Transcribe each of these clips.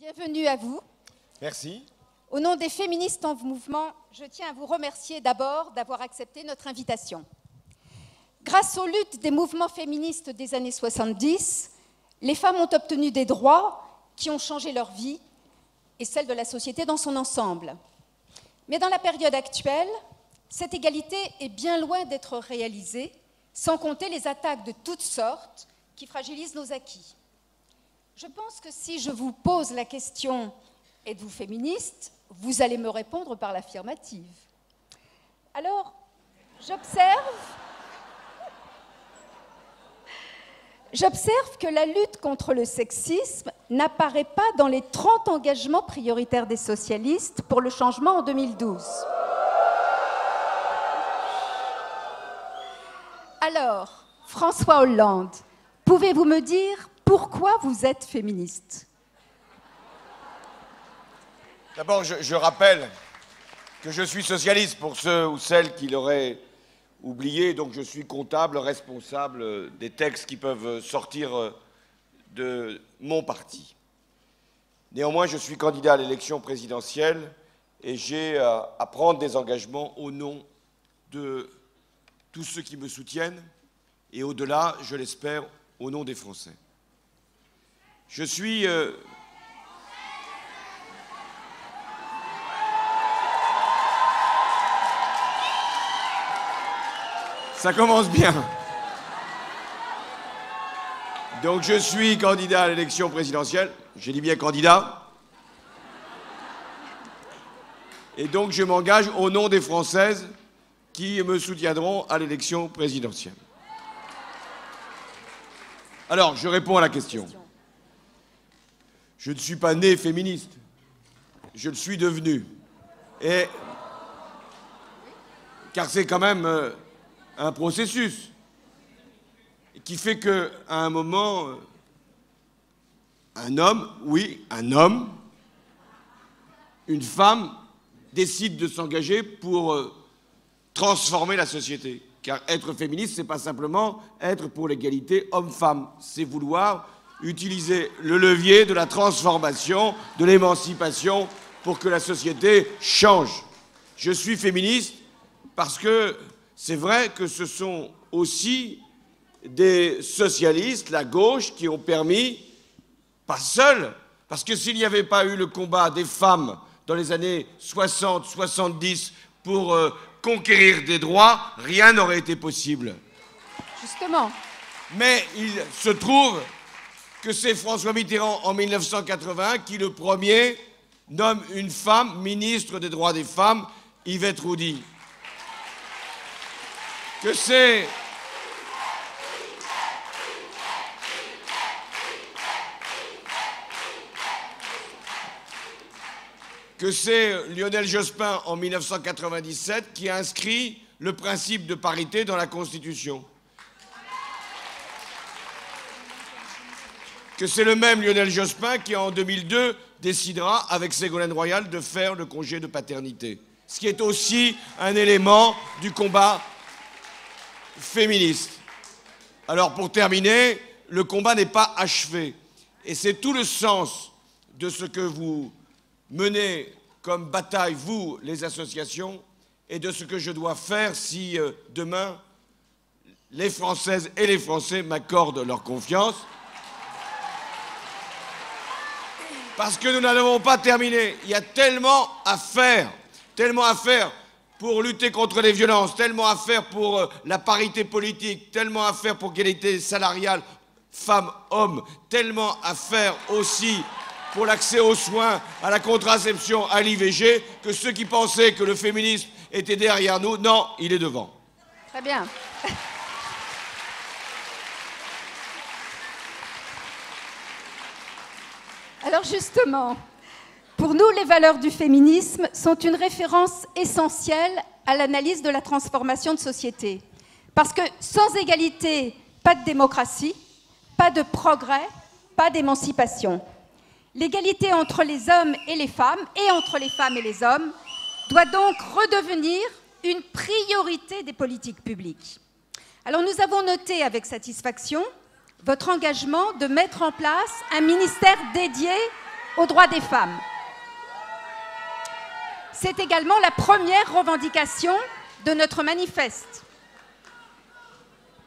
Bienvenue à vous. Merci. Au nom des féministes en mouvement, je tiens à vous remercier d'abord d'avoir accepté notre invitation. Grâce aux luttes des mouvements féministes des années 70, les femmes ont obtenu des droits qui ont changé leur vie et celle de la société dans son ensemble. Mais dans la période actuelle, cette égalité est bien loin d'être réalisée, sans compter les attaques de toutes sortes qui fragilisent nos acquis. Je pense que si je vous pose la question « Êtes-vous féministe ?», vous allez me répondre par l'affirmative. Alors, j'observe que la lutte contre le sexisme n'apparaît pas dans les 30 engagements prioritaires des socialistes pour le changement en 2012. Alors, François Hollande, pouvez-vous me dire pourquoi vous êtes féministe ? D'abord, je rappelle que je suis socialiste pour ceux ou celles qui l'auraient oublié. Donc je suis comptable, responsable des textes qui peuvent sortir de mon parti. Néanmoins, je suis candidat à l'élection présidentielle et j'ai à prendre des engagements au nom de tous ceux qui me soutiennent et au-delà, je l'espère, au nom des Français. Je suis... Ça commence bien. Donc je suis candidat à l'élection présidentielle. J'ai dit bien candidat. Et donc je m'engage au nom des Françaises qui me soutiendront à l'élection présidentielle. Alors, je réponds à la question. Je ne suis pas né féministe. Je le suis devenu. Car c'est quand même un processus qui fait qu'à un moment, un homme, une femme décide de s'engager pour transformer la société. Car être féministe, ce n'est pas simplement être pour l'égalité homme-femme, c'est vouloir utiliser le levier de la transformation, de l'émancipation, pour que la société change. Je suis féministe parce que c'est vrai que ce sont aussi des socialistes, la gauche, qui ont permis, pas seuls, parce que s'il n'y avait pas eu le combat des femmes dans les années 60, 70 pour conquérir des droits, rien n'aurait été possible. Justement. Mais il se trouve que c'est François Mitterrand, en 1981, qui, le premier, nomme une femme ministre des droits des femmes, Yvette Roudy. Que c'est Lionel Jospin, en 1997, qui a inscrit le principe de parité dans la Constitution. Que c'est le même Lionel Jospin qui, en 2002, décidera, avec Ségolène Royal, de faire le congé de paternité. Ce qui est aussi un élément du combat féministe. Alors, pour terminer, le combat n'est pas achevé. Et c'est tout le sens de ce que vous menez comme bataille, vous, les associations, et de ce que je dois faire si demain, les Françaises et les Français m'accordent leur confiance. Parce que nous n'avons pas terminé. Il y a tellement à faire pour lutter contre les violences, tellement à faire pour la parité politique, tellement à faire pour l'égalité salariale femmes-hommes, tellement à faire aussi pour l'accès aux soins, à la contraception, à l'IVG, que ceux qui pensaient que le féminisme était derrière nous, non, il est devant. Très bien. Alors justement, pour nous, les valeurs du féminisme sont une référence essentielle à l'analyse de la transformation de société. Parce que sans égalité, pas de démocratie, pas de progrès, pas d'émancipation. L'égalité entre les hommes et les femmes, et entre les femmes et les hommes, doit donc redevenir une priorité des politiques publiques. Alors nous avons noté avec satisfaction votre engagement de mettre en place un ministère dédié aux droits des femmes. C'est également la première revendication de notre manifeste.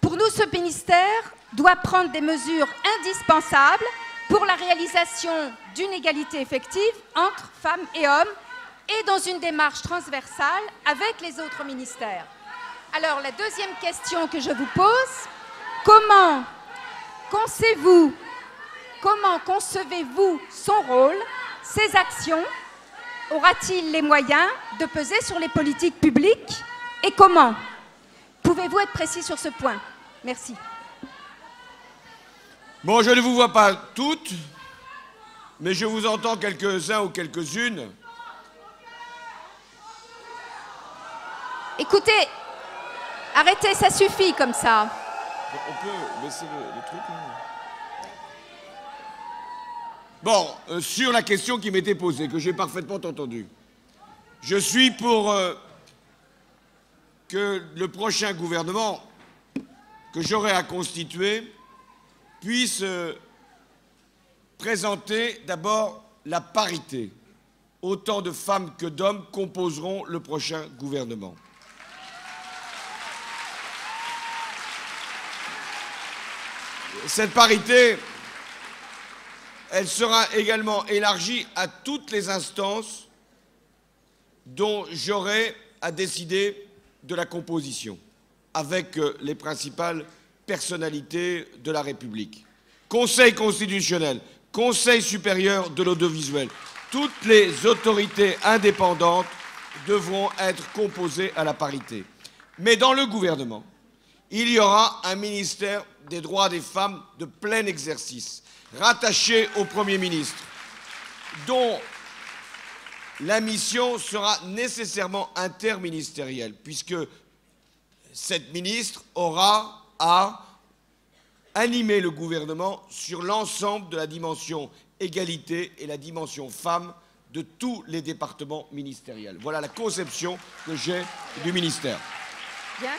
Pour nous, ce ministère doit prendre des mesures indispensables pour la réalisation d'une égalité effective entre femmes et hommes et dans une démarche transversale avec les autres ministères. Alors, la deuxième question que je vous pose, comment concevez-vous son rôle, ses actions? Aura-t-il les moyens de peser sur les politiques publiques et comment? Pouvez-vous être précis sur ce point? Merci. Bon, je ne vous vois pas toutes, mais je vous entends quelques-uns ou quelques-unes. Écoutez, arrêtez, ça suffit comme ça. On peut baisser le truc là. Bon, sur la question qui m'était posée, que j'ai parfaitement entendue, je suis pour que le prochain gouvernement que j'aurai à constituer puisse présenter d'abord la parité. Autant de femmes que d'hommes composeront le prochain gouvernement. Cette parité, elle sera également élargie à toutes les instances dont j'aurai à décider de la composition, avec les principales personnalités de la République. Conseil constitutionnel, Conseil supérieur de l'audiovisuel, toutes les autorités indépendantes devront être composées à la parité. Mais dans le gouvernement, il y aura un ministère des droits des femmes de plein exercice, rattaché au Premier ministre, dont la mission sera nécessairement interministérielle, puisque cette ministre aura à animer le gouvernement sur l'ensemble de la dimension égalité et la dimension femme de tous les départements ministériels. Voilà la conception que j'ai du ministère. Bien.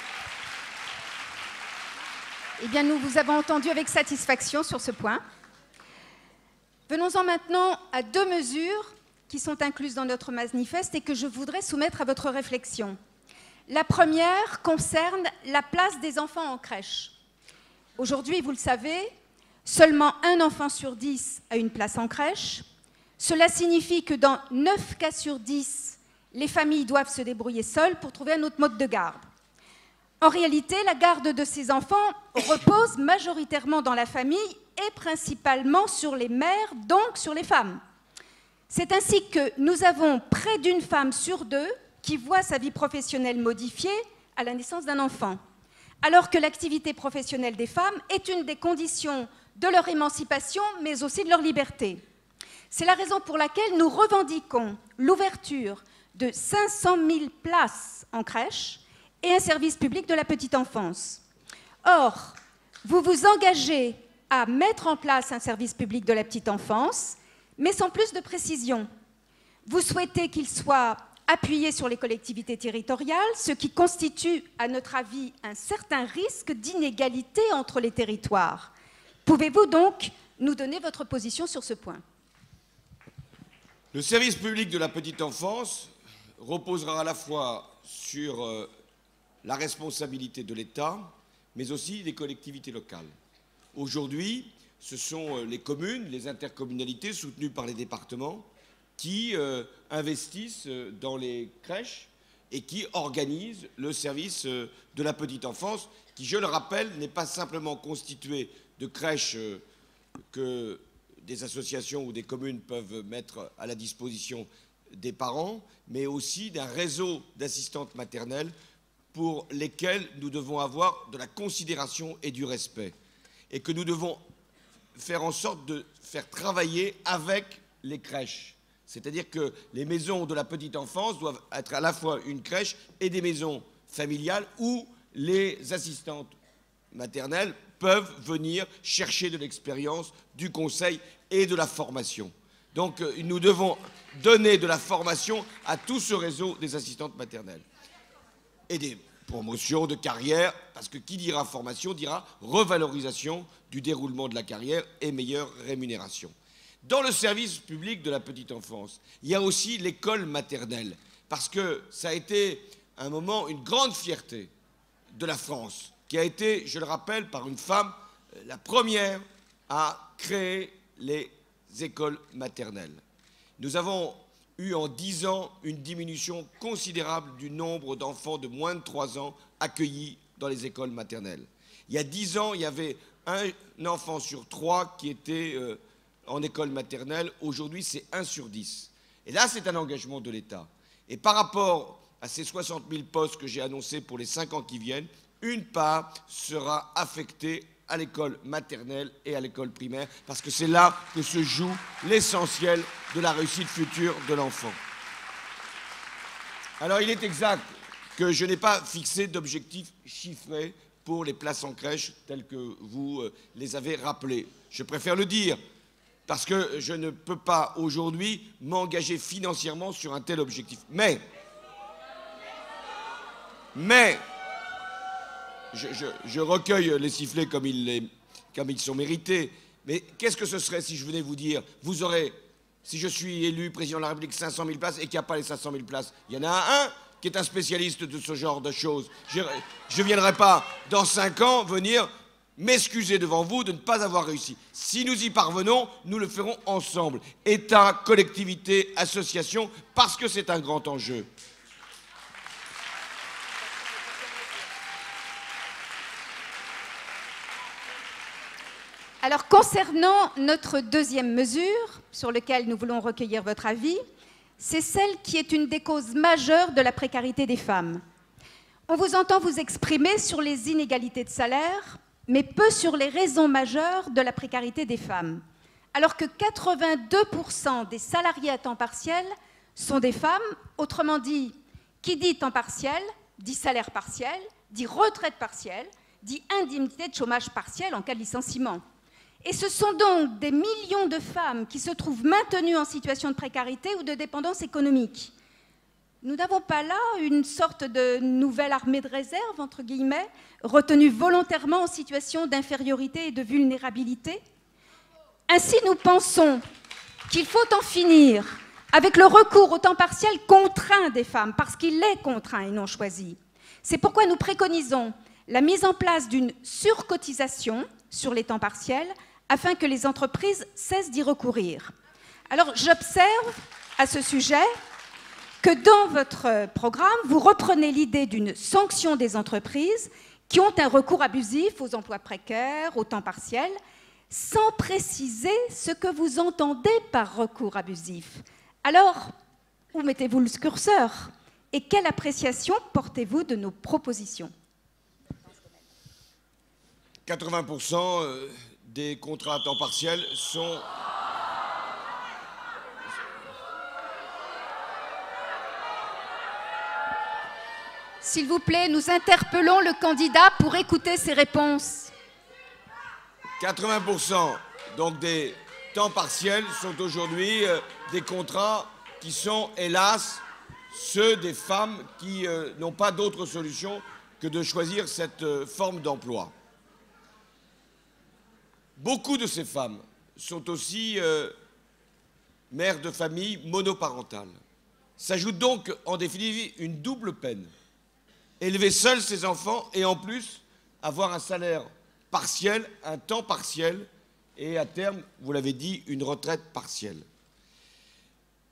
Eh bien, nous vous avons entendu avec satisfaction sur ce point. Venons-en maintenant à deux mesures qui sont incluses dans notre manifeste et que je voudrais soumettre à votre réflexion. La première concerne la place des enfants en crèche. Aujourd'hui, vous le savez, seulement un enfant sur 10 a une place en crèche. Cela signifie que dans 9 cas sur 10, les familles doivent se débrouiller seules pour trouver un autre mode de garde. En réalité, la garde de ces enfants repose majoritairement dans la famille et principalement sur les mères, donc sur les femmes. C'est ainsi que nous avons près d'une femme sur deux qui voit sa vie professionnelle modifiée à la naissance d'un enfant, alors que l'activité professionnelle des femmes est une des conditions de leur émancipation, mais aussi de leur liberté. C'est la raison pour laquelle nous revendiquons l'ouverture de 500 000 places en crèche et un service public de la petite enfance. Or, vous vous engagez à mettre en place un service public de la petite enfance, mais sans plus de précision. Vous souhaitez qu'il soit appuyé sur les collectivités territoriales, ce qui constitue, à notre avis, un certain risque d'inégalité entre les territoires. Pouvez-vous donc nous donner votre position sur ce point? Le service public de la petite enfance reposera à la fois sur la responsabilité de l'État, mais aussi des collectivités locales. Aujourd'hui, ce sont les communes, les intercommunalités soutenues par les départements qui investissent dans les crèches et qui organisent le service de la petite enfance, qui, je le rappelle, n'est pas simplement constitué de crèches que des associations ou des communes peuvent mettre à la disposition des parents, mais aussi d'un réseau d'assistantes maternelles pour lesquelles nous devons avoir de la considération et du respect, et que nous devons faire en sorte de faire travailler avec les crèches. C'est-à-dire que les maisons de la petite enfance doivent être à la fois une crèche et des maisons familiales où les assistantes maternelles peuvent venir chercher de l'expérience, du conseil et de la formation. Donc nous devons donner de la formation à tout ce réseau des assistantes maternelles. Et des promotions de carrière, parce que qui dira formation dira revalorisation du déroulement de la carrière et meilleure rémunération. Dans le service public de la petite enfance, il y a aussi l'école maternelle, parce que ça a été un moment, une grande fierté de la France, qui a été, je le rappelle, par une femme, la première à créer les écoles maternelles. Nous avons eu en 10 ans une diminution considérable du nombre d'enfants de moins de 3 ans accueillis dans les écoles maternelles. Il y a 10 ans, il y avait un enfant sur 3 qui était en école maternelle. Aujourd'hui, c'est 1 sur 10. Et là, c'est un engagement de l'État. Et par rapport à ces 60 000 postes que j'ai annoncés pour les 5 ans qui viennent, une part sera affectée à l'école maternelle et à l'école primaire, parce que c'est là que se joue l'essentiel de la réussite future de l'enfant. Alors, il est exact que je n'ai pas fixé d'objectifs chiffrés pour les places en crèche telles que vous les avez rappelées. Je préfère le dire, parce que je ne peux pas aujourd'hui m'engager financièrement sur un tel objectif. Mais je recueille les sifflets comme ils sont mérités. Mais qu'est-ce que ce serait si je venais vous dire, vous aurez, si je suis élu président de la République, 500 000 places et qu'il n'y a pas les 500 000 places? Il y en a un qui est un spécialiste de ce genre de choses. Je ne viendrai pas, dans 5 ans, venir m'excuser devant vous de ne pas avoir réussi. Si nous y parvenons, nous le ferons ensemble. État, collectivité, association, parce que c'est un grand enjeu. Alors, concernant notre deuxième mesure, sur laquelle nous voulons recueillir votre avis, c'est celle qui est une des causes majeures de la précarité des femmes. On vous entend vous exprimer sur les inégalités de salaire, mais peu sur les raisons majeures de la précarité des femmes. Alors que 82% des salariés à temps partiel sont des femmes, autrement dit, qui dit temps partiel, dit salaire partiel, dit retraite partielle, dit indemnité de chômage partiel en cas de licenciement. Et ce sont donc des millions de femmes qui se trouvent maintenues en situation de précarité ou de dépendance économique. Nous n'avons pas là une sorte de nouvelle armée de réserve, entre guillemets, retenue volontairement en situation d'infériorité et de vulnérabilité. Ainsi, nous pensons qu'il faut en finir avec le recours au temps partiel contraint des femmes, parce qu'il est contraint et non choisi. C'est pourquoi nous préconisons la mise en place d'une surcotisation sur les temps partiels, afin que les entreprises cessent d'y recourir. Alors, j'observe à ce sujet que dans votre programme, vous reprenez l'idée d'une sanction des entreprises qui ont un recours abusif aux emplois précaires, au temps partiel, sans préciser ce que vous entendez par recours abusif. Alors, où mettez-vous le curseur? Et quelle appréciation portez-vous de nos propositions? 80% des contrats à temps partiel sont... S'il vous plaît, nous interpellons le candidat pour écouter ses réponses. 80% donc des temps partiels sont aujourd'hui des contrats qui sont, hélas, ceux des femmes qui n'ont pas d'autre solution que de choisir cette forme d'emploi. Beaucoup de ces femmes sont aussi mères de famille monoparentales. S'ajoute donc en définitive une double peine. Élever seuls ses enfants et en plus avoir un salaire partiel, un temps partiel et à terme, vous l'avez dit, une retraite partielle.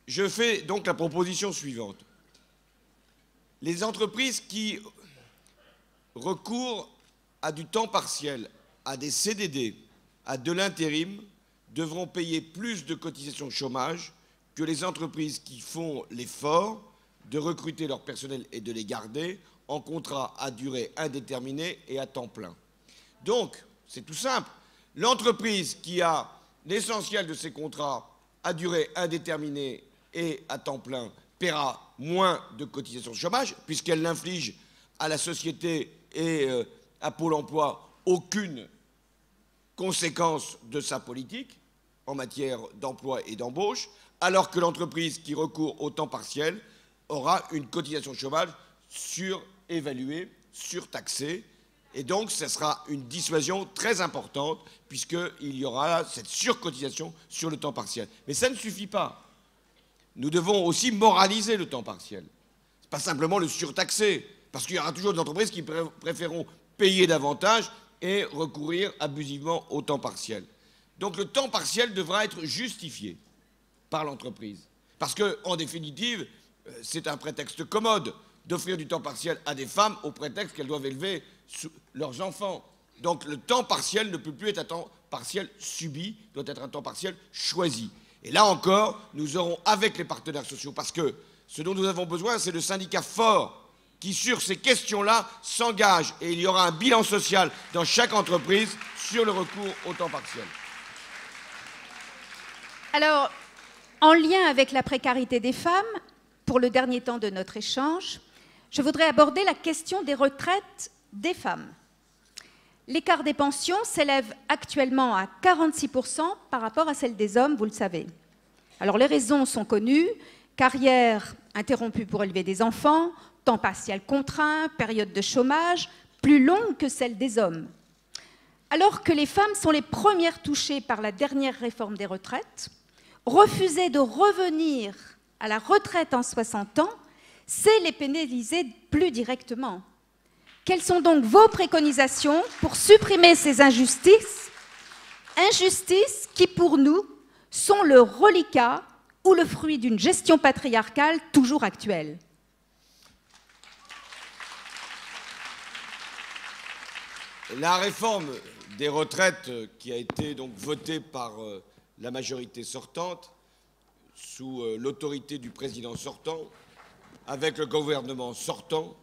Je fais donc la proposition suivante. Les entreprises qui recourent à du temps partiel, à des CDD, à de l'intérim, devront payer plus de cotisations chômage que les entreprises qui font l'effort de recruter leur personnel et de les garder en contrat à durée indéterminée et à temps plein. Donc, c'est tout simple. L'entreprise qui a l'essentiel de ses contrats à durée indéterminée et à temps plein paiera moins de cotisations chômage puisqu'elle n'inflige à la société et à Pôle emploi aucune conséquence de sa politique en matière d'emploi et d'embauche, alors que l'entreprise qui recourt au temps partiel aura une cotisation chômage surévaluée, surtaxée, Et donc, ce sera une dissuasion très importante, puisqu'il y aura cette surcotisation sur le temps partiel. Mais ça ne suffit pas. Nous devons aussi moraliser le temps partiel. Ce n'est pas simplement le surtaxer, parce qu'il y aura toujours des entreprises qui préféreront payer davantage et recourir abusivement au temps partiel. Donc le temps partiel devra être justifié par l'entreprise. Parce qu'en définitive, c'est un prétexte commode d'offrir du temps partiel à des femmes au prétexte qu'elles doivent élever leurs enfants. Donc le temps partiel ne peut plus être un temps partiel subi, doit être un temps partiel choisi. Et là encore, nous aurons avec les partenaires sociaux, parce que ce dont nous avons besoin, c'est de syndicats forts qui, sur ces questions-là, s'engagent. Et il y aura un bilan social dans chaque entreprise sur le recours au temps partiel. Alors, en lien avec la précarité des femmes, pour le dernier temps de notre échange, je voudrais aborder la question des retraites des femmes. L'écart des pensions s'élève actuellement à 46% par rapport à celle des hommes, vous le savez. Alors les raisons sont connues, carrière interrompue pour élever des enfants, temps partiel contraint, période de chômage, plus longue que celle des hommes. Alors que les femmes sont les premières touchées par la dernière réforme des retraites, refuser de revenir à la retraite en 60 ans, c'est les pénaliser plus directement. Quelles sont donc vos préconisations pour supprimer ces injustices? Injustices qui, pour nous, sont le reliquat ou le fruit d'une gestion patriarcale toujours actuelle. La réforme des retraites qui a été donc votée par la majorité sortante, sous l'autorité du président sortant, avec le gouvernement sortant,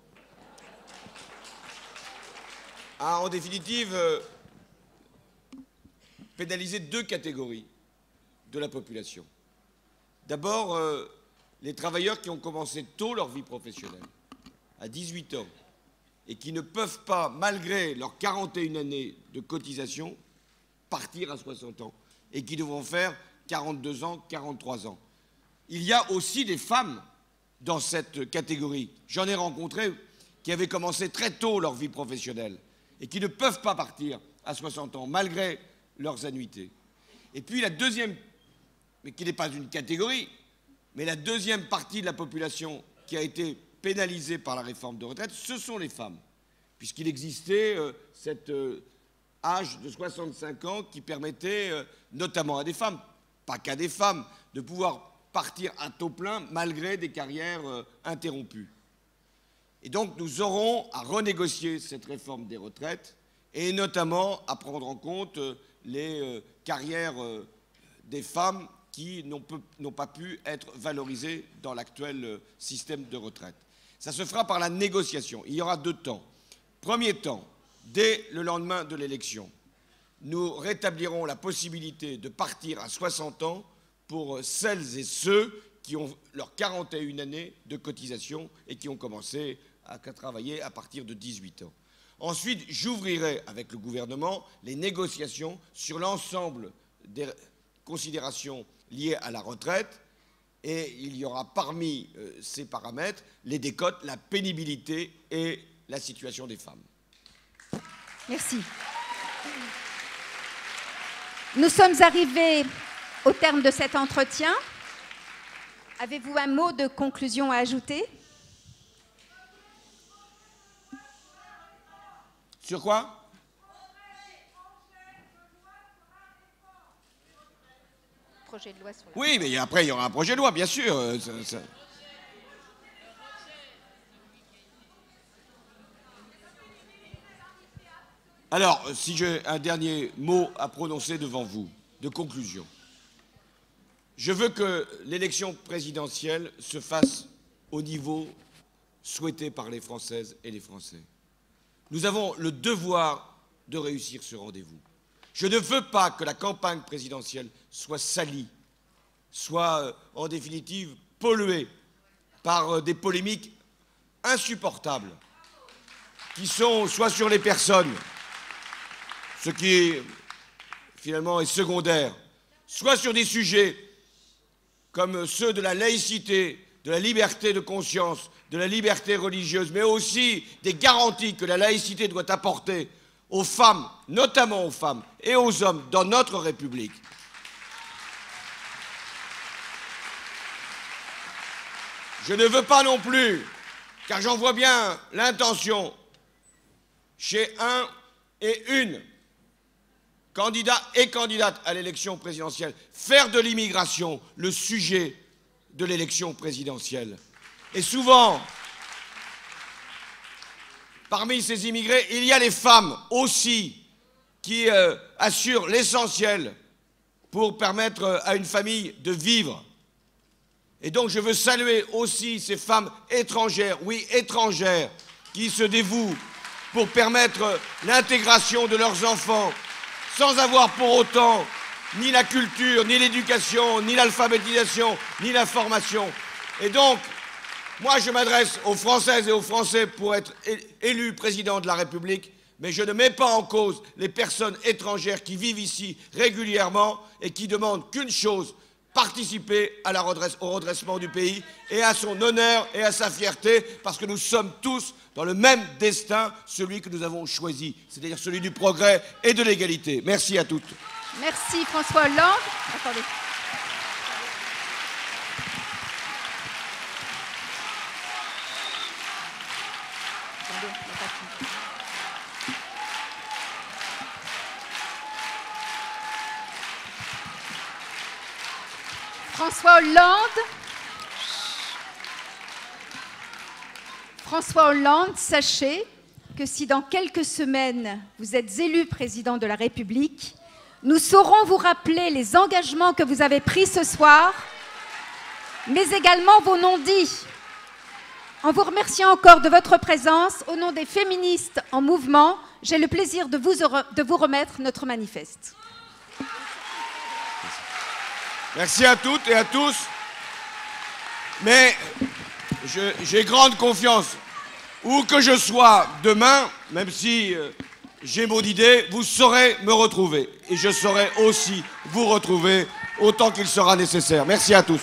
a en définitive pénalisé deux catégories de la population. D'abord, les travailleurs qui ont commencé tôt leur vie professionnelle, à 18 ans, et qui ne peuvent pas, malgré leurs 41 années de cotisation, partir à 60 ans, et qui devront faire 42 ans, 43 ans. Il y a aussi des femmes dans cette catégorie. J'en ai rencontré qui avaient commencé très tôt leur vie professionnelle et qui ne peuvent pas partir à 60 ans, malgré leurs annuités. Et puis la deuxième, mais qui n'est pas une catégorie, mais la deuxième partie de la population qui a été pénalisée par la réforme de retraite, ce sont les femmes, puisqu'il existait cet âge de 65 ans qui permettait, notamment à des femmes, pas qu'à des femmes, de pouvoir partir à taux plein malgré des carrières interrompues. Et donc nous aurons à renégocier cette réforme des retraites et notamment à prendre en compte les carrières des femmes qui n'ont pas pu être valorisées dans l'actuel système de retraite. Ça se fera par la négociation. Il y aura deux temps. Premier temps, dès le lendemain de l'élection, nous rétablirons la possibilité de partir à 60 ans pour celles et ceux qui ont leurs 41 années de cotisation et qui ont commencé à travailler à partir de 18 ans. Ensuite, j'ouvrirai avec le gouvernement les négociations sur l'ensemble des considérations liées à la retraite et il y aura parmi ces paramètres les décotes, la pénibilité et la situation des femmes. Merci. Nous sommes arrivés au terme de cet entretien. Avez-vous un mot de conclusion à ajouter? Sur quoi? Projet de loi sur la... Oui, mais après, il y aura un projet de loi, bien sûr. Alors, si j'ai un dernier mot à prononcer devant vous, de conclusion. Je veux que l'élection présidentielle se fasse au niveau souhaité par les Françaises et les Français. Nous avons le devoir de réussir ce rendez-vous. Je ne veux pas que la campagne présidentielle soit salie, soit en définitive polluée par des polémiques insupportables qui sont soit sur les personnes, ce qui finalement est secondaire, soit sur des sujets comme ceux de la laïcité, de la liberté de conscience, de la liberté religieuse, mais aussi des garanties que la laïcité doit apporter aux femmes, notamment aux femmes et aux hommes dans notre République. Je ne veux pas non plus, car j'en vois bien l'intention chez un et une candidat et candidate à l'élection présidentielle, faire de l'immigration le sujet de l'élection présidentielle. Et souvent, parmi ces immigrés, il y a les femmes aussi qui assurent l'essentiel pour permettre à une famille de vivre. Et donc je veux saluer aussi ces femmes étrangères, oui étrangères, qui se dévouent pour permettre l'intégration de leurs enfants, sans avoir pour autant ni la culture, ni l'éducation, ni l'alphabétisation, ni la formation. Et donc, moi je m'adresse aux Françaises et aux Français pour être élu président de la République, mais je ne mets pas en cause les personnes étrangères qui vivent ici régulièrement et qui demandent qu'une chose, participer au redressement du pays et à son honneur et à sa fierté, parce que nous sommes tous dans le même destin, celui que nous avons choisi, c'est-à-dire celui du progrès et de l'égalité. Merci à toutes. Merci François Hollande. Attendez. François Hollande, sachez que si dans quelques semaines vous êtes élu président de la République, nous saurons vous rappeler les engagements que vous avez pris ce soir, mais également vos non-dits. En vous remerciant encore de votre présence, au nom des féministes en mouvement, j'ai le plaisir de vous remettre notre manifeste. Merci à toutes et à tous. Mais j'ai grande confiance. Où que je sois demain, même si j'ai mot d'idée, vous saurez me retrouver. Et je saurai aussi vous retrouver autant qu'il sera nécessaire. Merci à tous.